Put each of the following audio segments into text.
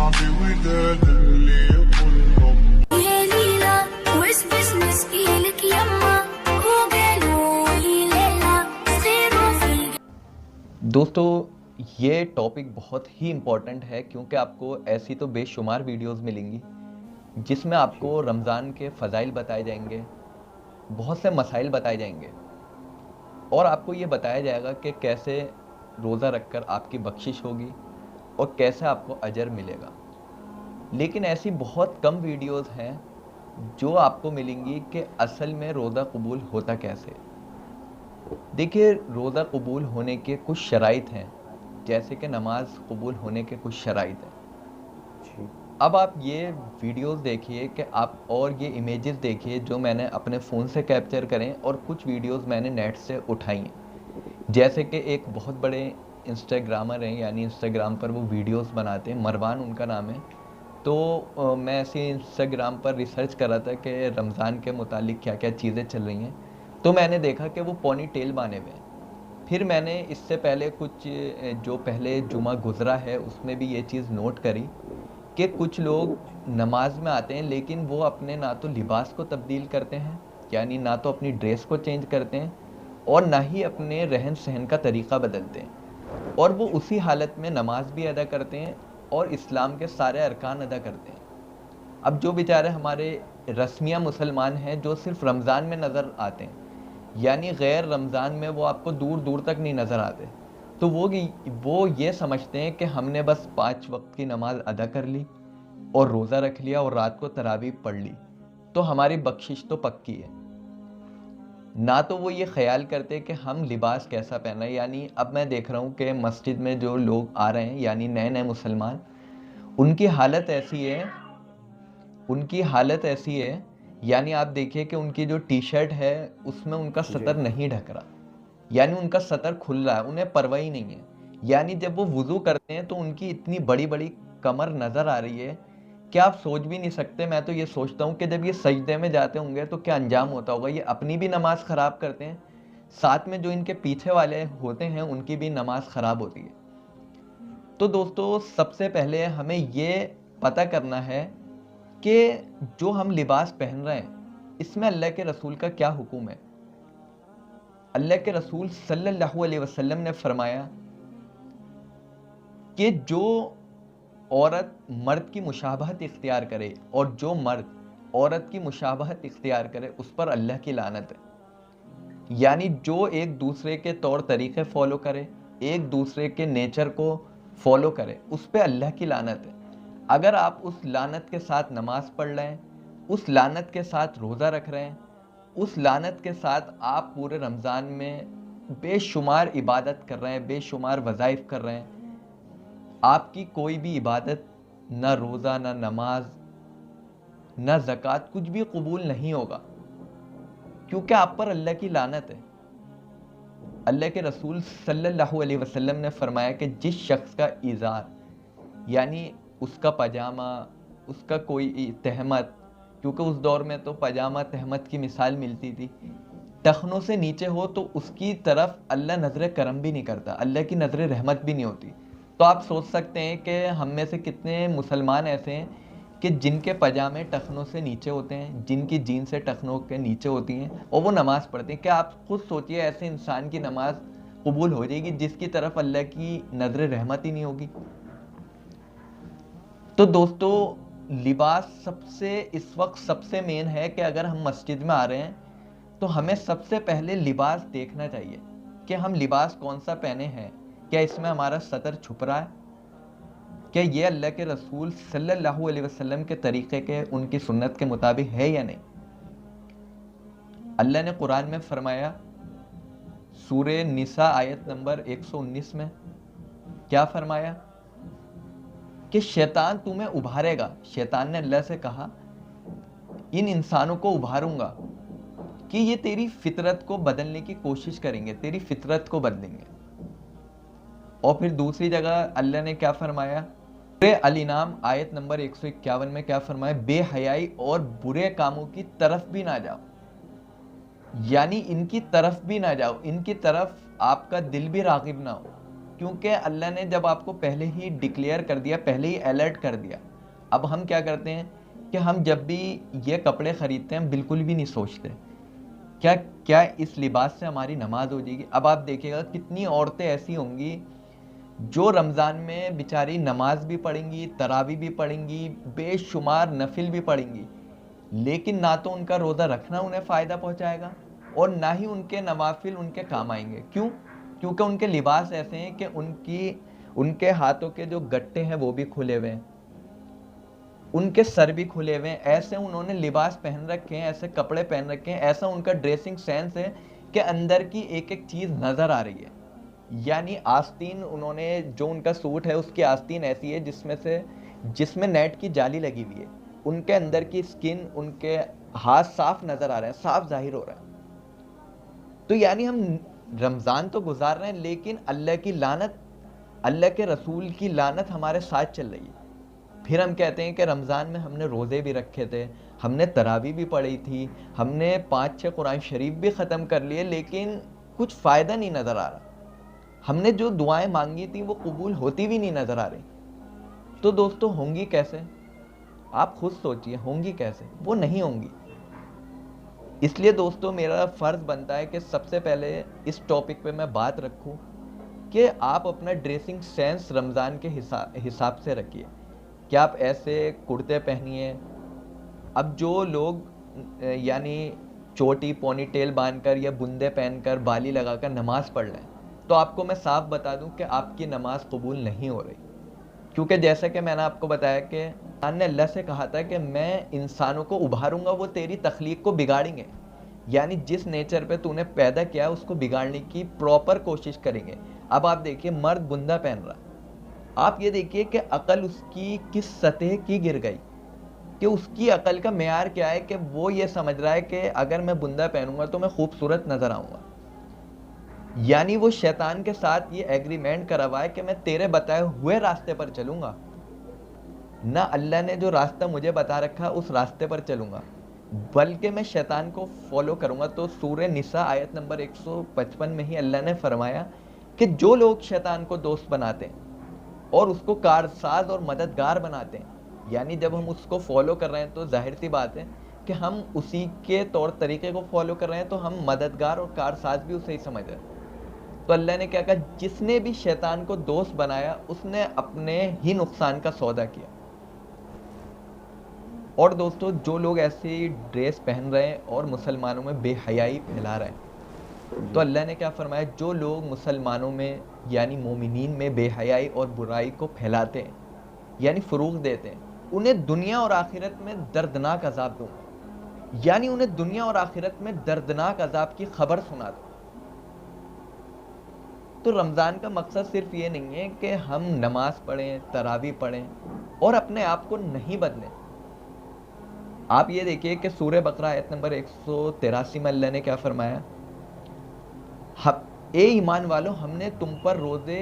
صعب وداد اللي يكون ضم. يا ليلى وش بزنس إلك يما وقالوا لي ليلى صغير وفي. دوستو یہ ٹاپک بہت ہی امپورٹنٹ ہے کیونکہ آپ کو ایسی تو بے شمار ویڈیوز ملیں گی جس میں آپ کو رمضان کے فضائل بتائے جائیں گے، بہت سے مسائل بتائے جائیں گے اور آپ کو یہ بتایا جائے گا کہ کیسے روزہ رکھ کر آپ کی بخشش ہوگی اور کیسے آپ کو اجر ملے گا۔ لیکن ایسی بہت کم ویڈیوز ہیں جو آپ کو ملیں گی کہ اصل میں روزہ قبول ہوتا کیسے۔ دیکھیے، روزہ قبول ہونے کے کچھ شرائط ہیں، جیسے کہ نماز قبول ہونے کے کچھ شرائط ہیں۔ اب آپ یہ ویڈیوز دیکھیے کہ آپ اور یہ امیجز دیکھیے جو میں نے اپنے فون سے کیپچر کریں اور کچھ ویڈیوز میں نے نیٹ سے اٹھائی ہیں۔ جیسے کہ ایک بہت بڑے انسٹاگرامر ہیں، یعنی انسٹاگرام پر وہ ویڈیوز بناتے ہیں، مروان ان کا نام ہے۔ تو میں ایسے انسٹاگرام پر ریسرچ کر رہا تھا کہ رمضان کے متعلق کیا کیا چیزیں چل رہی ہیں، تو میں نے دیکھا کہ وہ پونی ٹیل بانے ہوئے ہیں۔ پھر میں نے اس سے پہلے کچھ جو پہلے جمعہ گزرا ہے اس میں بھی یہ چیز نوٹ کری کہ کچھ لوگ نماز میں آتے ہیں لیکن وہ اپنے نہ تو لباس کو تبدیل کرتے ہیں، یعنی نہ تو اپنی ڈریس کو چینج کرتے ہیں اور نہ ہی اپنے رہن سہن کا طریقہ بدلتے ہیں، اور وہ اسی حالت میں نماز بھی ادا کرتے ہیں اور اسلام کے سارے ارکان ادا کرتے ہیں۔ اب جو بیچارے ہمارے رسمیہ مسلمان ہیں جو صرف رمضان میں نظر آتے ہیں، یعنی غیر رمضان میں وہ آپ کو دور دور تک نہیں نظر آتے، تو وہ یہ سمجھتے ہیں کہ ہم نے بس 5 وقت کی نماز ادا کر لی اور روزہ رکھ لیا اور رات کو تراویح پڑھ لی تو ہماری بخشش تو پکی ہے۔ نہ تو وہ یہ خیال کرتے کہ ہم لباس کیسا پہنا ہے۔ یعنی اب میں دیکھ رہا ہوں کہ مسجد میں جو لوگ آ رہے ہیں، یعنی نئے نئے مسلمان، ان کی حالت ایسی ہے، یعنی آپ دیکھیے کہ ان کی جو ٹی شرٹ ہے اس میں ان کا سطر نہیں ڈھک رہا، یعنی ان کا سطر کھل رہا ہے، انہیں پرواہ ہی نہیں ہے۔ یعنی جب وہ وضو کرتے ہیں تو ان کی اتنی بڑی بڑی کمر نظر آ رہی ہے کہ آپ سوچ بھی نہیں سکتے۔ میں تو یہ سوچتا ہوں کہ جب یہ سجدے میں جاتے ہوں گے تو کیا انجام ہوتا ہوگا۔ یہ اپنی بھی نماز خراب کرتے ہیں، ساتھ میں جو ان کے پیچھے والے ہوتے ہیں ان کی بھی نماز خراب ہوتی ہے۔ تو دوستو، سب سے پہلے ہمیں یہ پتہ کرنا ہے کہ جو ہم لباس پہن رہے ہیں اس میں اللہ کے رسول کا کیا حکم ہے۔ اللہ کے رسول صلی اللہ علیہ وسلم نے فرمایا کہ جو عورت مرد کی مشابہت اختیار کرے اور جو مرد عورت کی مشابہت اختیار کرے اس پر اللہ کی لعنت ہے۔ یعنی جو ایک دوسرے کے طور طریقے فالو کرے، ایک دوسرے کے نیچر کو فالو کرے، اس پہ اللہ کی لعنت ہے۔ اگر آپ اس لعنت کے ساتھ نماز پڑھ رہے ہیں، اس لعنت کے ساتھ روزہ رکھ رہے ہیں، اس لعنت کے ساتھ آپ پورے رمضان میں بے شمار عبادت کر رہے ہیں، بے شمار وظائف کر رہے ہیں، آپ کی کوئی بھی عبادت، نہ روزہ، نہ نماز، نہ زکوٰۃ، کچھ بھی قبول نہیں ہوگا، کیونکہ آپ پر اللہ کی لعنت ہے۔ اللہ کے رسول صلی اللہ علیہ وسلم نے فرمایا کہ جس شخص کا ازار، یعنی اس کا پاجامہ، اس کا کوئی تہمت، کیونکہ اس دور میں تو پاجامہ تہمت کی مثال ملتی تھی، ٹخنوں سے نیچے ہو تو اس کی طرف اللہ نظر کرم بھی نہیں کرتا، اللہ کی نظر رحمت بھی نہیں ہوتی۔ تو آپ سوچ سکتے ہیں کہ ہم میں سے کتنے مسلمان ایسے ہیں کہ جن کے پاجامے ٹخنوں سے نیچے ہوتے ہیں، جن کی جین سے ٹخنوں کے نیچے ہوتی ہیں اور وہ نماز پڑھتے ہیں۔ کیا آپ خود سوچئے ایسے انسان کی نماز قبول ہو جائے گی جس کی طرف اللہ کی نظر رحمت ہی نہیں ہوگی؟ تو دوستو، لباس اس وقت سب سے مین ہے کہ اگر ہم مسجد میں آ رہے ہیں تو ہمیں سب سے پہلے لباس دیکھنا چاہیے کہ ہم لباس کون سا پہنے ہیں، کیا اس میں ہمارا سطر چھپ رہا ہے، کیا یہ اللہ کے رسول صلی اللہ علیہ وسلم کے طریقے کے، ان کی سنت کے مطابق ہے یا نہیں۔ اللہ نے قرآن میں فرمایا، سورہ نساء آیت نمبر 119 میں کیا فرمایا کہ شیطان تمہیں ابھارے گا۔ شیطان نے اللہ سے کہا، ان انسانوں کو ابھاروں گا کہ یہ تیری فطرت کو بدلنے کی کوشش کریں گے، تیری فطرت کو بدلیں گے۔ اور پھر دوسری جگہ اللہ نے کیا فرمایا، سورہ الانعام آیت نمبر 151 میں کیا فرمایا، بے حیائی اور برے کاموں کی طرف بھی نہ جاؤ، یعنی ان کی طرف بھی نہ جاؤ، ان کی طرف آپ کا دل بھی راغب نہ ہو۔ کیونکہ اللہ نے جب آپ کو پہلے ہی ڈکلیئر کر دیا، پہلے ہی الرٹ کر دیا، اب ہم کیا کرتے ہیں کہ ہم جب بھی یہ کپڑے خریدتے ہیں ہم بالکل بھی نہیں سوچتے کیا اس لباس سے ہماری نماز ہو جائے گی. اب آپ دیکھیے گا کتنی عورتیں ایسی ہوں گی جو رمضان میں بیچاری نماز بھی پڑھیں گی، تراویح بھی پڑھیں گی، بے شمار نفل بھی پڑھیں گی، لیکن نہ تو ان کا روزہ رکھنا انہیں فائدہ پہنچائے گا اور نہ ہی ان کے نوافل ان کے کام آئیں گے. کیوں؟ کیونکہ ان کے لباس ایسے ہیں کہ ان کے ہاتھوں کے جو گٹے ہیں وہ بھی کھلے ہوئے ہیں، ان کے سر بھی کھلے ہوئے ہیں، ایسے انہوں نے لباس پہن رکھے ہیں، ایسے کپڑے پہن رکھے ہیں، ایسا ان کا ڈریسنگ سینس ہے کہ اندر کی ایک ایک چیز نظر آ رہی ہے. یعنی آستین انہوں نے جو ان کا سوٹ ہے اس کی آستین ایسی ہے جس میں نیٹ کی جالی لگی ہوئی ہے، ان کے اندر کی سکن، ان کے ہاتھ صاف نظر آ رہے ہیں، صاف ظاہر ہو رہا ہے. تو یعنی ہم رمضان تو گزار رہے ہیں لیکن اللہ کی لعنت، اللہ کے رسول کی لعنت ہمارے ساتھ چل رہی ہے. پھر ہم کہتے ہیں کہ رمضان میں ہم نے روزے بھی رکھے تھے، ہم نے تراویح بھی پڑھی تھی، ہم نے 5-6 قرآن شریف بھی ختم کر لیے، لیکن کچھ فائدہ نہیں نظر آ رہا. ہم نے جو دعائیں مانگی تھیں وہ قبول ہوتی بھی نہیں نظر آ رہی. تو دوستو ہوں گی کیسے؟ آپ خود سوچئے ہوں گی کیسے؟ وہ نہیں ہوں گی. اس لیے دوستو میرا فرض بنتا ہے کہ سب سے پہلے اس ٹاپک پہ میں بات رکھوں کہ آپ اپنا ڈریسنگ سینس رمضان کے حساب سے رکھیے کہ آپ ایسے کرتے پہنیے. اب جو لوگ یعنی چوٹی پونی ٹیل باندھ کر یا بندے پہن کر بالی لگا کر نماز پڑھ لیں تو آپ کو میں صاف بتا دوں کہ آپ کی نماز قبول نہیں ہو رہی. کیونکہ جیسا کہ میں نے آپ کو بتایا کہ اللہ نے اللہ سے کہا تھا کہ میں انسانوں کو ابھاروں گا، وہ تیری تخلیق کو بگاڑیں گے، یعنی جس نیچر پہ تو نے پیدا کیا اس کو بگاڑنے کی پراپر کوشش کریں گے. اب آپ دیکھیے مرد بندہ پہن رہا، آپ یہ دیکھیے کہ عقل اس کی کس سطح کی گر گئی، کہ اس کی عقل کا معیار کیا ہے کہ وہ یہ سمجھ رہا ہے کہ اگر میں بندہ پہنوں گا تو میں خوبصورت نظر آؤں گا. یعنی وہ شیطان کے ساتھ یہ ایگریمنٹ کرا ہوا ہے کہ میں تیرے بتائے ہوئے راستے پر چلوں گا، نہ اللہ نے جو راستہ مجھے بتا رکھا اس راستے پر چلوں گا، بلکہ میں شیطان کو فالو کروں گا. تو سورہ نساء آیت نمبر 155 میں ہی اللہ نے فرمایا کہ جو لوگ شیطان کو دوست بناتے ہیں اور اس کو کارساز اور مددگار بناتے ہیں، یعنی جب ہم اس کو فالو کر رہے ہیں تو ظاہر سی بات ہے کہ ہم اسی کے طور طریقے کو فالو کر رہے ہیں، تو ہم مددگار اور کارساز بھی اسے ہی سمجھ رہے ہیں. تو اللہ نے کیا کہا، جس نے بھی شیطان کو دوست بنایا اس نے اپنے ہی نقصان کا سودا کیا. اور دوستو جو لوگ ایسی ڈریس پہن رہے ہیں اور مسلمانوں میں بے حیائی پھیلا رہے ہیں، تو اللہ نے کیا فرمایا، جو لوگ مسلمانوں میں یعنی مومنین میں بے حیائی اور برائی کو پھیلاتے ہیں یعنی فروغ دیتے ہیں، انہیں دنیا اور آخرت میں دردناک عذاب دوں، یعنی انہیں دنیا اور آخرت میں دردناک عذاب کی خبر سنا دو. تو رمضان کا مقصد صرف یہ نہیں ہے کہ ہم نماز پڑھیں، تراویح پڑھیں اور اپنے آپ کو نہیں بدلیں. آپ یہ دیکھیے کہ سورہ بقرہ آیت نمبر 183 میں اللہ نے کیا فرمایا، اے ایمان والو ہم نے تم پر روزے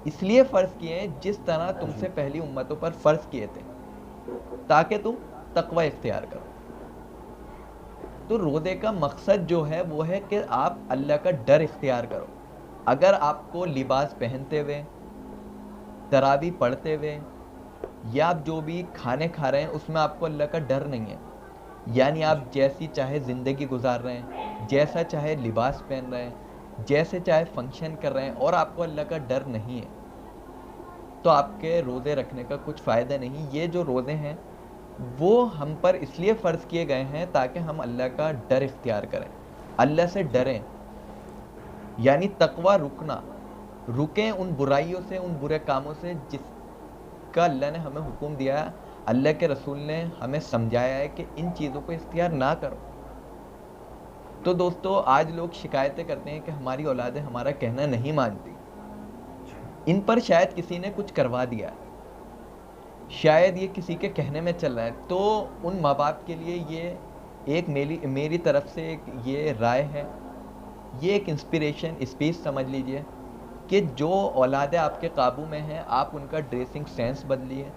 اس لیے فرض کیے ہیں جس طرح تم سے پہلی امتوں پر فرض کیے تھے تاکہ تم تقوی اختیار کرو. تو روزے کا مقصد جو ہے وہ ہے کہ آپ اللہ کا ڈر اختیار کرو. اگر آپ کو لباس پہنتے ہوئے، تراویح پڑھتے ہوئے یا آپ جو بھی کھانے کھا رہے ہیں اس میں آپ کو اللہ کا ڈر نہیں ہے، یعنی آپ جیسی چاہے زندگی گزار رہے ہیں، جیسا چاہے لباس پہن رہے ہیں، جیسے چاہے فنکشن کر رہے ہیں اور آپ کو اللہ کا ڈر نہیں ہے، تو آپ کے روزے رکھنے کا کچھ فائدہ نہیں. یہ جو روزے ہیں وہ ہم پر اس لیے فرض کیے گئے ہیں تاکہ ہم اللہ کا ڈر اختیار کریں، اللہ سے ڈریں، یعنی تقوی رکیں ان برائیوں سے، ان برے کاموں سے جس کا اللہ نے ہمیں حکم دیا ہے، اللہ کے رسول نے ہمیں سمجھایا ہے کہ ان چیزوں کو اختیار نہ کرو. تو دوستو آج لوگ شکایتیں کرتے ہیں کہ ہماری اولادیں ہمارا کہنا نہیں مانتی. ان پر شاید کسی نے کچھ کروا دیا، شاید یہ کسی کے کہنے میں چل رہا ہے. تو ان ماں باپ کے لیے یہ ایک میری طرف سے ایک یہ رائے ہے، یہ ایک انسپیریشن اسپیچ سمجھ لیجئے کہ جو اولادیں آپ کے قابو میں ہیں آپ ان کا ڈریسنگ سینس بدلیے،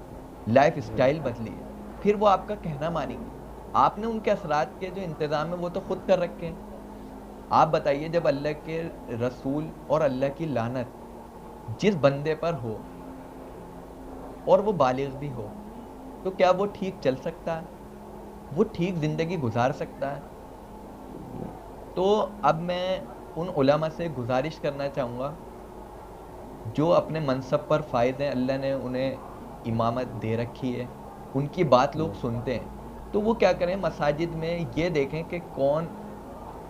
لائف اسٹائل بدلیے، پھر وہ آپ کا کہنا مانیں گے. آپ نے ان کے اثرات کے جو انتظام ہے وہ تو خود کر رکھے ہیں. آپ بتائیے جب اللہ کے رسول اور اللہ کی لعنت جس بندے پر ہو اور وہ بالغ بھی ہو تو کیا وہ ٹھیک چل سکتا ہے؟ وہ ٹھیک زندگی گزار سکتا ہے؟ تو اب میں ان علماء سے گزارش کرنا چاہوں گا جو اپنے منصب پر فائز ہیں، اللہ نے انہیں امامت دے رکھی ہے، ان کی بات لوگ سنتے ہیں، تو وہ کیا کریں، مساجد میں یہ دیکھیں کہ کون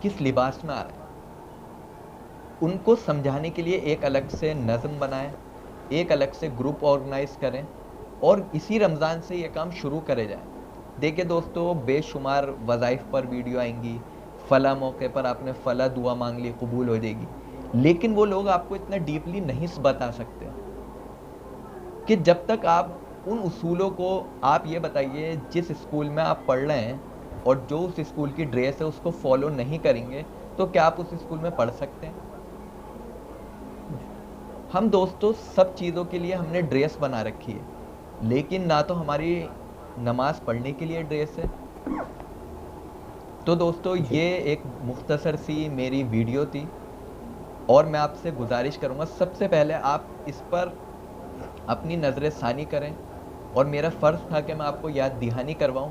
کس لباس میں آ رہا ہے، ان کو سمجھانے کے لیے ایک الگ سے نظم بنائیں، ایک الگ سے گروپ آرگنائز کریں اور اسی رمضان سے یہ کام شروع کرے جائیں۔ دیکھیں دوستو، بے شمار وظائف پر ویڈیو آئیں گی، فلاں موقع پر آپ نے فلاں دعا مانگ لی قبول ہو جائے گی، لیکن وہ لوگ آپ کو اتنا ڈیپلی نہیں بتا سکتے کہ جب تک آپ ان اصولوں کو، آپ یہ بتائیے جس اسکول میں آپ پڑھ رہے ہیں اور جو اس اسکول کی ڈریس ہے اس کو فالو نہیں کریں گے تو کیا آپ اس اسکول میں پڑھ سکتے ہیں؟ ہم دوستو سب چیزوں کے لیے ہم نے ڈریس بنا رکھی ہے، لیکن نہ تو ہماری نماز پڑھنے کے لیے ڈریس ہے۔ تو دوستو یہ ایک مختصر سی میری ویڈیو تھی اور میں آپ سے گزارش کروں گا سب سے پہلے آپ اس پر اپنی نظر ثانی کریں، اور میرا فرض تھا کہ میں آپ کو یاد دہانی کرواؤں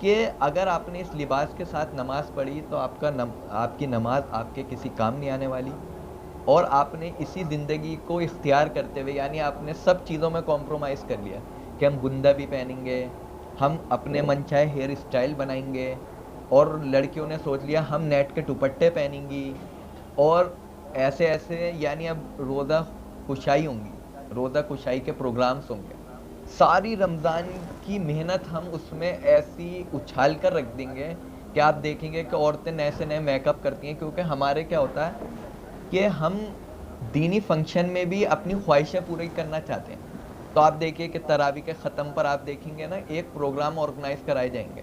کہ اگر آپ نے اس لباس کے ساتھ نماز پڑھی تو آپ کی نماز آپ کے کسی کام نہیں آنے والی، اور آپ نے اسی زندگی کو اختیار کرتے ہوئے، یعنی آپ نے سب چیزوں میں کمپرومائز کر لیا کہ ہم گندہ بھی پہنیں گے، ہم اپنے من چاہے ہیئر اسٹائل بنائیں گے، اور لڑکیوں نے سوچ لیا ہم نیٹ کے دوپٹے پہنیں گی، اور ایسے ایسے، یعنی اب روزہ کشائی ہوں گی، روزہ کشائی کے پروگرامز ہوں گے، ساری رمضان کی محنت ہم اس میں ایسی اچھال کر رکھ دیں گے کہ آپ دیکھیں گے کہ عورتیں نئے سے نئے میک اپ کرتی ہیں، کیونکہ ہمارے کیا ہوتا ہے کہ ہم دینی فنکشن میں بھی اپنی خواہشیں پوری کرنا چاہتے ہیں۔ تو آپ دیکھیے کہ تراویح کے ختم پر آپ دیکھیں گے نا، ایک پروگرام آرگنائز کرائے جائیں گے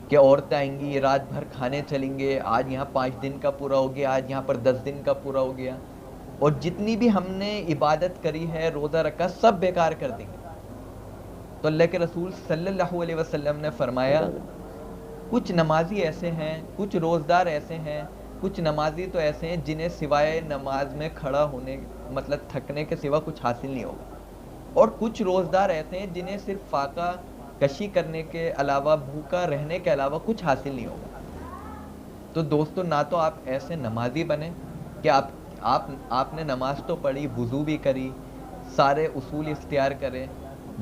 کہ عورتیں آئیں گی، رات بھر کھانے چلیں گے، آج یہاں 5 دن کا پورا ہو گیا، آج یہاں پر 10 دن کا پورا ہو گیا، اور جتنی بھی ہم نے عبادت کری ہے، روزہ رکھا، سب بیکار کر دیں گے۔ تو اللہ کے رسول صلی اللہ علیہ وسلم نے فرمایا کچھ نمازی ایسے ہیں، کچھ روزدار ایسے ہیں، کچھ نمازی تو ایسے ہیں جنہیں سوائے نماز میں کھڑا ہونے، مطلب تھکنے کے سوا کچھ حاصل نہیں ہوگا، اور کچھ روزدار ایسے ہیں جنہیں صرف فاقہ کشی کرنے کے علاوہ، بھوکا رہنے کے علاوہ کچھ حاصل نہیں ہوگا۔ تو دوستو، نہ تو آپ ایسے نمازی بنیں کہ آپ نے نماز تو پڑھی، وضو بھی کری، سارے اصول اختیار کرے،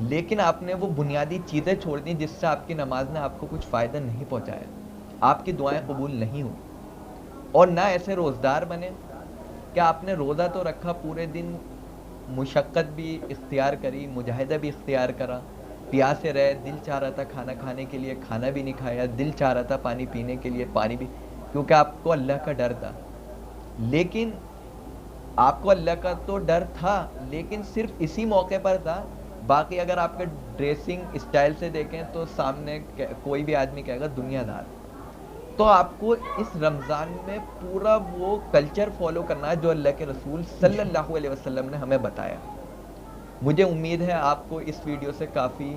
لیکن آپ نے وہ بنیادی چیزیں چھوڑ دیں جس سے آپ کی نماز نے آپ کو کچھ فائدہ نہیں پہنچایا، آپ کی دعائیں قبول نہیں ہوئی۔ اور نہ ایسے روزدار بنے کہ آپ نے روزہ تو رکھا، پورے دن مشقت بھی اختیار کری، مجاہدہ بھی اختیار کرا، پیاسے رہے، دل چاہ رہا تھا کھانا کھانے کے لیے، کھانا بھی نہیں کھایا، دل چاہ رہا تھا پانی پینے کے لیے، پانی بھی، کیونکہ آپ کو اللہ کا ڈر تھا۔ لیکن آپ کو اللہ کا تو ڈر تھا، لیکن صرف اسی موقع پر تھا، باقی اگر آپ کے ڈریسنگ اسٹائل سے دیکھیں تو سامنے کوئی بھی آدمی کہے گا دنیا دار۔ تو آپ کو اس رمضان میں پورا وہ کلچر فالو کرنا ہے جو اللہ کے رسول صلی اللہ علیہ وسلم نے ہمیں بتایا۔ مجھے امید ہے آپ کو اس ویڈیو سے کافی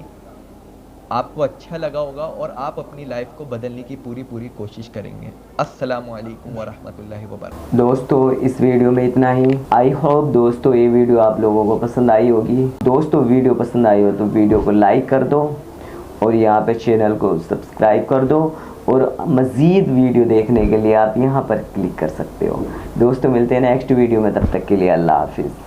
آپ کو اچھا لگا ہوگا اور آپ اپنی لائف کو بدلنے کی پوری کوشش کریں گے۔ السلام علیکم ورحمۃ اللہ وبرکاتہ۔ دوستو اس ویڈیو میں اتنا ہی۔ آئی ہوپ دوستو یہ ویڈیو آپ لوگوں کو پسند آئی ہوگی۔ دوستو ویڈیو پسند آئی ہو تو ویڈیو کو لائک کر دو اور یہاں پہ چینل کو سبسکرائب کر دو، اور مزید ویڈیو دیکھنے کے لیے آپ یہاں پر کلک کر سکتے ہو۔ دوستو ملتے ہیں نیکسٹ ویڈیو میں، تب تک کے لیے اللہ حافظ۔